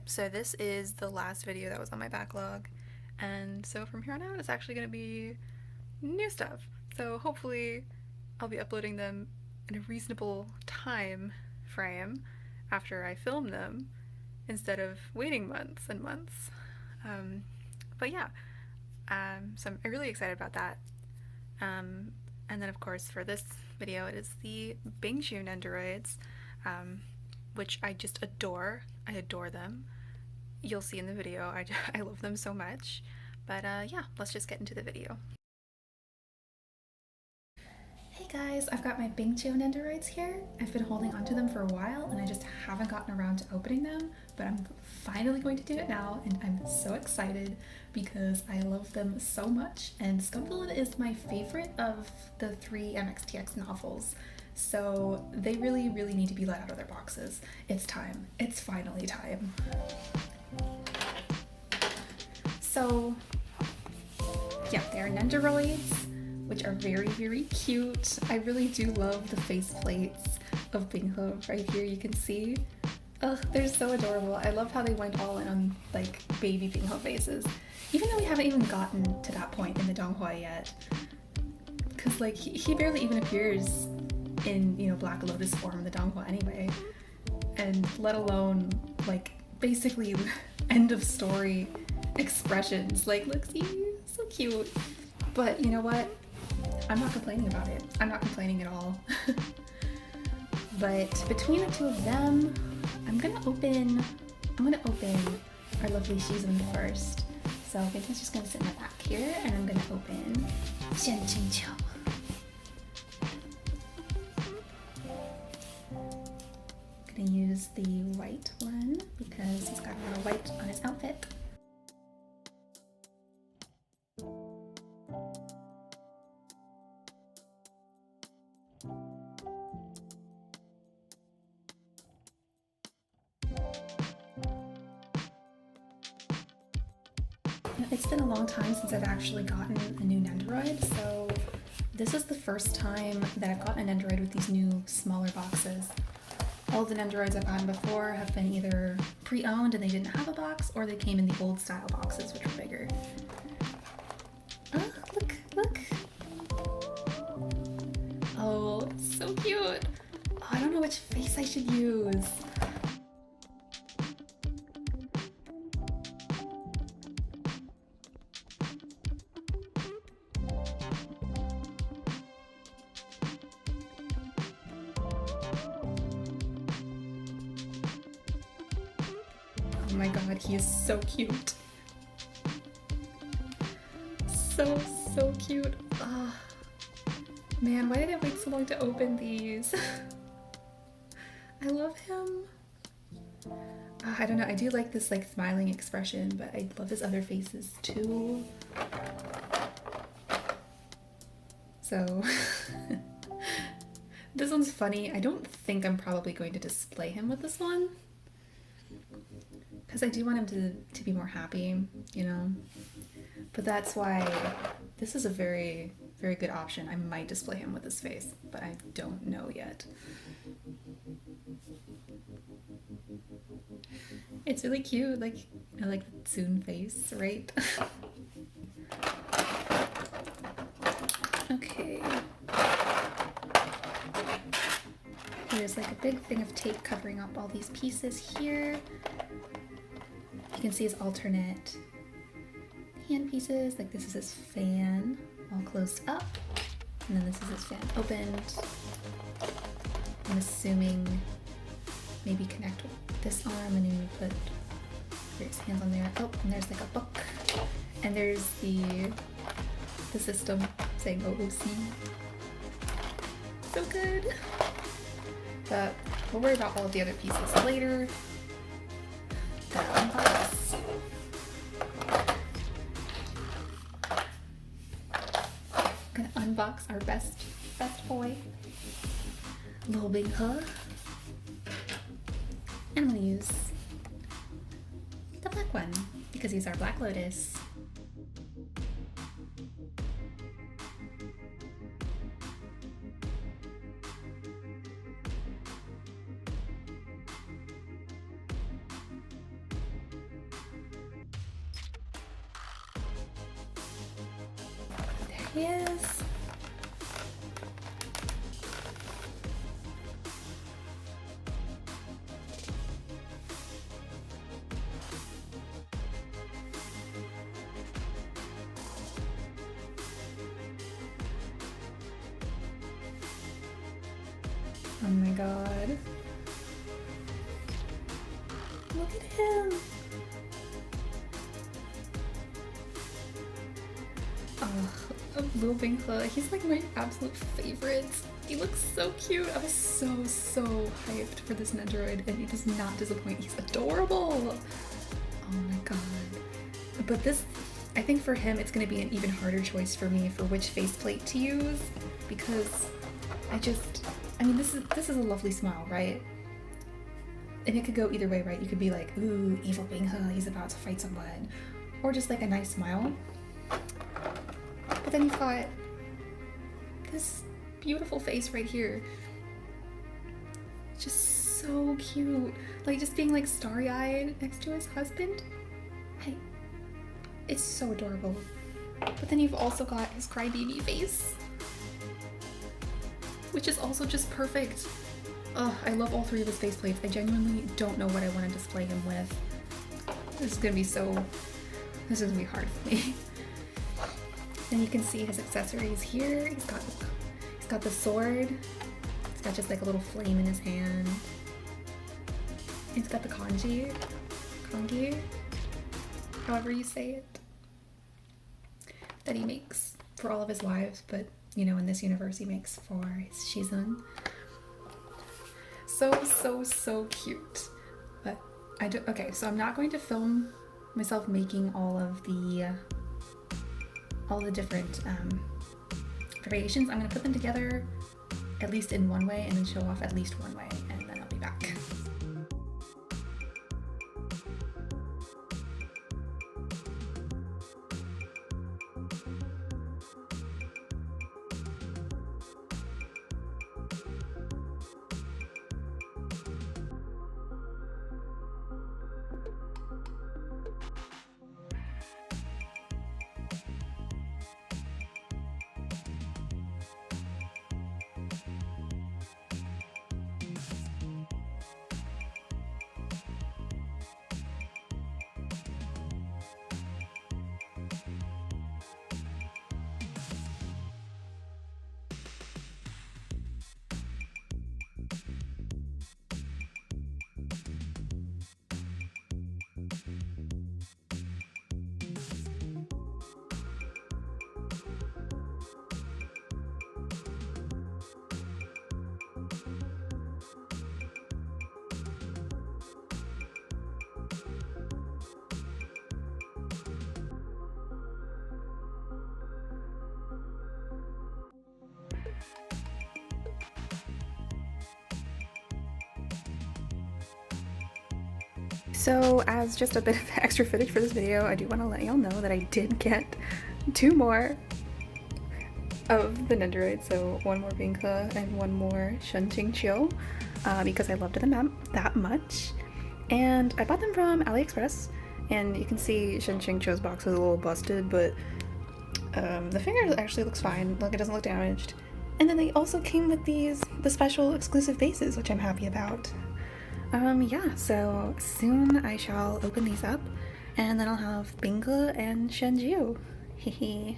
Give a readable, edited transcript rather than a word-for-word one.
So this is the last video that was on my backlog, and so from here on out it's actually going to be new stuff. So hopefully I'll be uploading them in a reasonable time frame after I film them instead of waiting months and months. But yeah, so I'm really excited about that. And then of course for this video it is the Bingqiu Nendoroids, which I just adore. I adore them. You'll see in the video, I love them so much. But yeah, let's just get into the video. Hey guys, I've got my Bingqiu Nendoroids here. I've been holding onto them for a while and I just haven't gotten around to opening them, but I'm finally going to do it now and I'm so excited because I love them so much, and Scum Villian is my favorite of the 3 MXTX novels. So they really need to be let out of their boxes. It's time. It's finally time. So yeah, they are Nendoroids, which are very cute. I really do love the faceplates of Binghe right here, you can see. Ugh, they're so adorable. I love how they went all in on like baby Binghe faces, even though we haven't even gotten to that point in the Donghua yet. Because like he barely even appears in, you know, Black Lotus form in the Donghua anyway, and let alone like basically end of story expressions. Like, look, see, so cute. But you know what? I'm not complaining about it. I'm not complaining at all. But between the two of them, I'm gonna open our lovely Shizun first. So Binghe's just gonna sit in the back here, and I'm gonna open Shen Qingqiu. Gonna use the white one because he's got a lot of white on his outfit. It's been a long time since I've actually gotten a new Nendoroid, so this is the first time that I've gotten a Nendoroid with these new smaller boxes. All the Nendoroids I've gotten before have been either pre-owned and they didn't have a box, or they came in the old style boxes, which were bigger. Oh, look! Oh, so cute! Oh, I don't know which face I should use. Oh my god, he is so cute. So cute. Oh, man, why did I wait so long to open these? I love him. I don't know, I do like this like smiling expression, but I love his other faces too. So this one's funny. I don't think I'm probably going to display him with this one, because I do want him to be more happy, you know? But that's why this is a very good option. I might display him with his face, but I don't know yet. It's really cute. Like, I like the Tsun face, right? Okay. There's like a big thing of tape covering up all these pieces here. You can see his alternate hand pieces. Like, this is his fan all closed up, and then this is his fan opened. I'm assuming maybe connect with this arm, and then you put his hands on there. Oh, and there's like a book, and there's the system saying OOC. So good. But we'll worry about all of the other pieces later. Gonna unbox. Gonna unbox our best boy, Luo Binghe. And I'm gonna use the black one because he's our Black Lotus. he is. Oh my god. Look at him. Luo Binghe, he's like my absolute favorite. He looks so cute. I was so hyped for this Nendoroid and he does not disappoint. He's adorable. Oh my god. But this, I think for him it's going to be an even harder choice for me for which faceplate to use because I mean this is a lovely smile, right? And it could go either way, right? You could be like, ooh, evil Binghe, he's about to fight someone. Or just like a nice smile. But then you've got this beautiful face right here. Just so cute. Like just being like starry-eyed next to his husband. It's so adorable. But then you've also got his crybaby face, which is also just perfect. Ugh, I love all three of his faceplates. I genuinely don't know what I want to display him with. This is gonna be hard for me. Then you can see his accessories here. He's got the sword. He's got just like a little flame in his hand. He's got the kangi, however you say it, that he makes for all of his wives, but you know, in this universe he makes for his shizun. So cute. But okay, so I'm not going to film myself making all of the different variations. I'm going to put them together at least in one way and then show off at least one way, and then I'll be back. So as just a bit of extra footage for this video, I do want to let y'all know that I did get 2 more of the Nendoroid, so 1 more Bingqiu and 1 more Shen Qingqiu, because I loved them that much. And I bought them from AliExpress, and you can see Shen Qingqiu's box is a little busted, but the finger actually looks fine, like it doesn't look damaged. And then they also came with the special exclusive vases, which I'm happy about. Yeah, so soon I shall open these up, and then I'll have Bingqiu and Shen Qingqiu. Hehe.